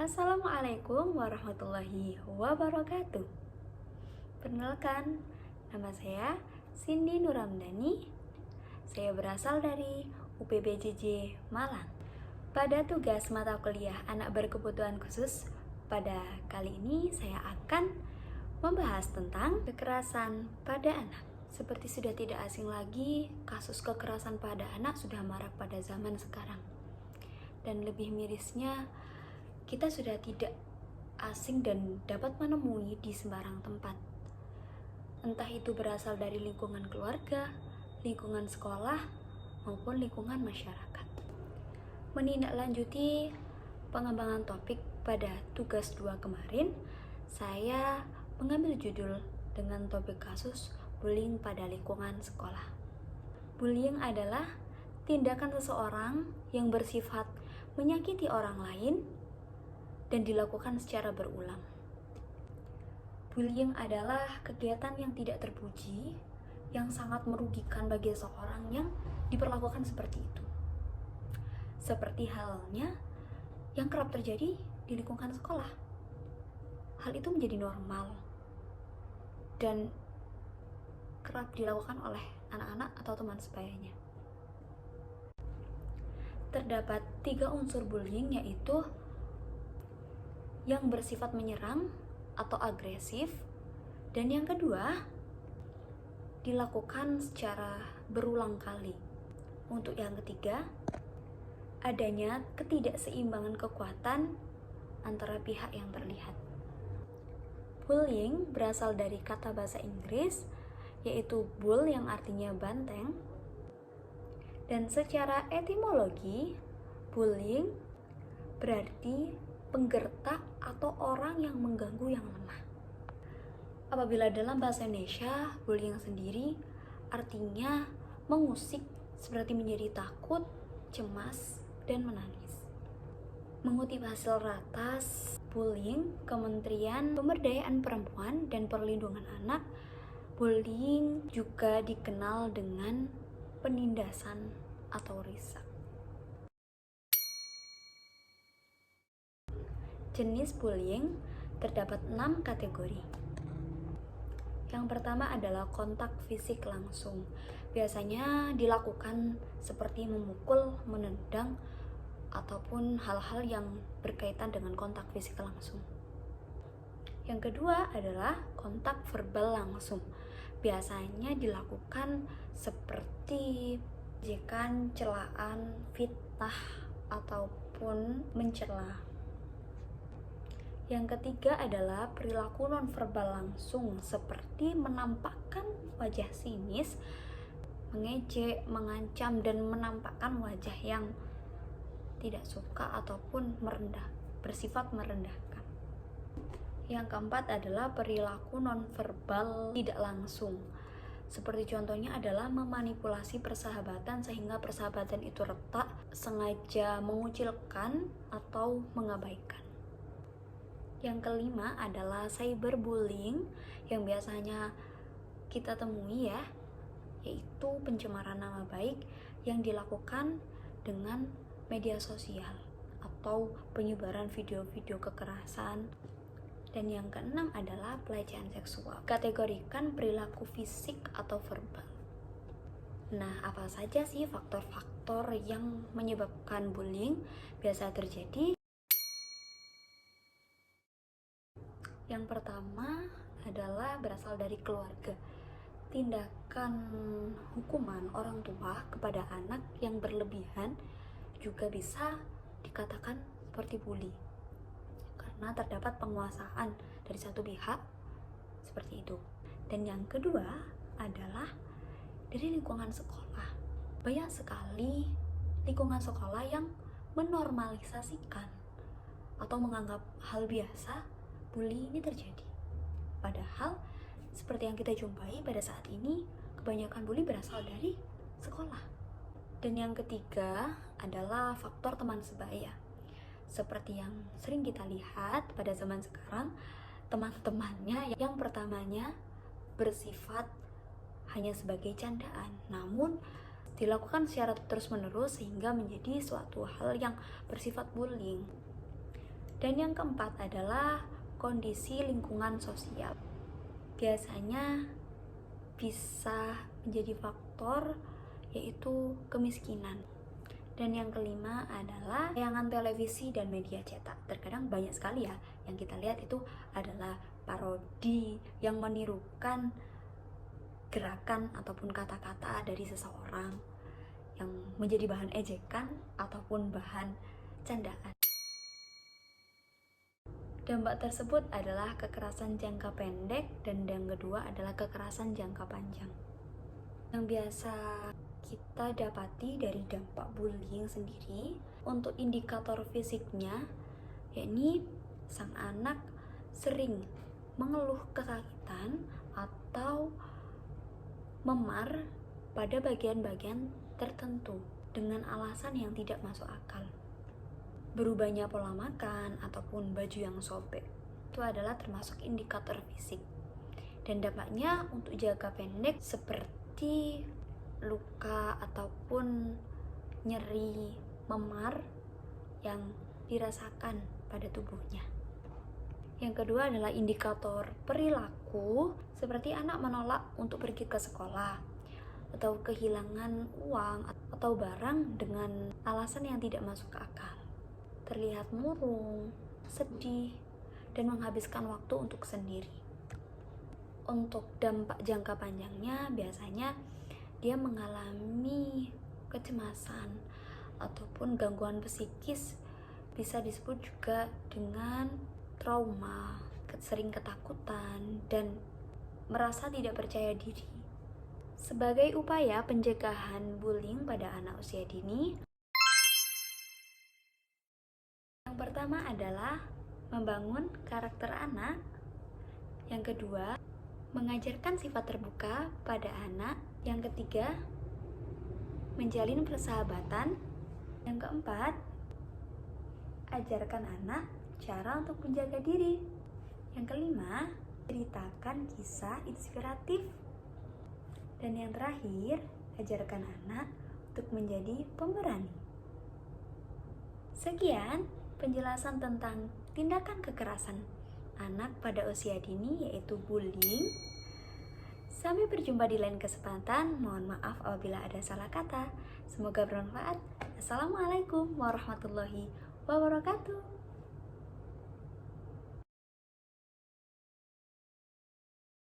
Assalamualaikum warahmatullahi wabarakatuh. Perkenalkan, nama saya Cindy Nuramdani. Saya berasal dari UPBJJ Malang. Pada tugas mata kuliah anak berkebutuhan khusus, pada kali ini saya akan membahas tentang kekerasan pada anak. Seperti sudah tidak asing lagi, kasus kekerasan pada anak sudah marak pada zaman sekarang. Dan lebih mirisnya, kita sudah tidak asing dan dapat menemui di sembarang tempat. Entah itu berasal dari lingkungan keluarga, lingkungan sekolah, maupun lingkungan masyarakat. Menindaklanjuti pengembangan topik pada tugas 2 kemarin, saya mengambil judul dengan topik kasus bullying pada lingkungan sekolah. Bullying adalah tindakan seseorang yang bersifat menyakiti orang lain dan dilakukan secara berulang. Bullying adalah kegiatan yang tidak terpuji, yang sangat merugikan bagi seseorang yang diperlakukan seperti itu. Seperti halnya yang kerap terjadi di lingkungan sekolah. Hal itu menjadi normal dan kerap dilakukan oleh anak-anak atau teman sebayanya. Terdapat 3 unsur bullying, yaitu yang bersifat menyerang atau agresif, dan yang kedua dilakukan secara berulang kali. Untuk yang ketiga, adanya ketidakseimbangan kekuatan antara pihak yang terlihat. Bullying berasal dari kata bahasa Inggris, yaitu bull yang artinya banteng, dan secara etimologi bullying berarti penggertak atau orang yang mengganggu yang lemah. Apabila dalam bahasa Indonesia, bullying sendiri artinya mengusik, seperti menjadi takut, cemas, dan menangis. Mengutip hasil ratas bullying Kementerian Pemberdayaan Perempuan dan Perlindungan Anak, bullying juga dikenal dengan penindasan atau risak. Jenis bullying terdapat 6 kategori. Yang pertama adalah kontak fisik langsung. Biasanya dilakukan seperti memukul, menendang, ataupun hal-hal yang berkaitan dengan kontak fisik langsung. Yang kedua adalah kontak verbal langsung. Biasanya dilakukan seperti ejekan, celaan, fitnah, ataupun mencela. Yang ketiga adalah perilaku nonverbal langsung, seperti menampakkan wajah sinis, mengejek, mengancam, dan menampakkan wajah yang tidak suka ataupun bersifat merendahkan. Yang keempat adalah perilaku nonverbal tidak langsung. Seperti contohnya adalah memanipulasi persahabatan sehingga persahabatan itu retak, sengaja mengucilkan atau mengabaikan. Yang kelima adalah cyberbullying yang biasanya kita temui yaitu pencemaran nama baik yang dilakukan dengan media sosial atau penyebaran video-video kekerasan. Dan yang keenam adalah pelecehan seksual. Kategorikan perilaku fisik atau verbal. Nah, apa saja sih faktor-faktor yang menyebabkan bullying biasa terjadi? Yang pertama adalah berasal dari keluarga. Tindakan hukuman orang tua kepada anak yang berlebihan juga bisa dikatakan seperti bully, karena terdapat penguasaan dari satu pihak seperti itu. Dan yang kedua adalah dari lingkungan sekolah. Banyak sekali lingkungan sekolah yang menormalisasikan atau menganggap hal biasa bully ini terjadi. Padahal seperti yang kita jumpai pada saat ini, kebanyakan bully berasal dari sekolah. Dan yang ketiga adalah faktor teman sebaya. Seperti yang sering kita lihat pada zaman sekarang, teman-temannya yang pertamanya bersifat hanya sebagai candaan, namun dilakukan secara terus-menerus sehingga menjadi suatu hal yang bersifat bullying. Dan yang keempat adalah kondisi lingkungan sosial. Biasanya bisa menjadi faktor yaitu kemiskinan. Dan yang kelima adalah tayangan televisi dan media cetak. Terkadang banyak sekali ya yang kita lihat itu adalah parodi yang menirukan gerakan ataupun kata-kata dari seseorang yang menjadi bahan ejekan ataupun bahan candaan. Dampak tersebut adalah kekerasan jangka pendek dan yang kedua adalah kekerasan jangka panjang. Yang biasa kita dapati dari dampak bullying sendiri, untuk indikator fisiknya, yakni sang anak sering mengeluh kesakitan atau memar pada bagian-bagian tertentu dengan alasan yang tidak masuk akal. Berubahnya pola makan ataupun baju yang sobek itu adalah termasuk indikator fisik. Dan dampaknya untuk jangka pendek seperti luka ataupun nyeri, memar yang dirasakan pada tubuhnya. Yang kedua adalah indikator perilaku, seperti anak menolak untuk pergi ke sekolah atau kehilangan uang atau barang dengan alasan yang tidak masuk akal. Terlihat murung, sedih, dan menghabiskan waktu untuk sendiri. Untuk dampak jangka panjangnya biasanya dia mengalami kecemasan ataupun gangguan psikis, bisa disebut juga dengan trauma, sering ketakutan, dan merasa tidak percaya diri. Sebagai upaya pencegahan bullying pada anak usia dini, yang pertama adalah membangun karakter anak. Yang kedua, mengajarkan sifat terbuka pada anak. Yang ketiga, menjalin persahabatan. Yang keempat, ajarkan anak cara untuk menjaga diri. Yang kelima, ceritakan kisah inspiratif. Dan yang terakhir, ajarkan anak untuk menjadi pemberani. Sekian penjelasan tentang tindakan kekerasan anak pada usia dini, yaitu bullying. Sampai berjumpa di lain kesempatan. Mohon maaf apabila ada salah kata. Semoga bermanfaat. Assalamualaikum warahmatullahi wabarakatuh.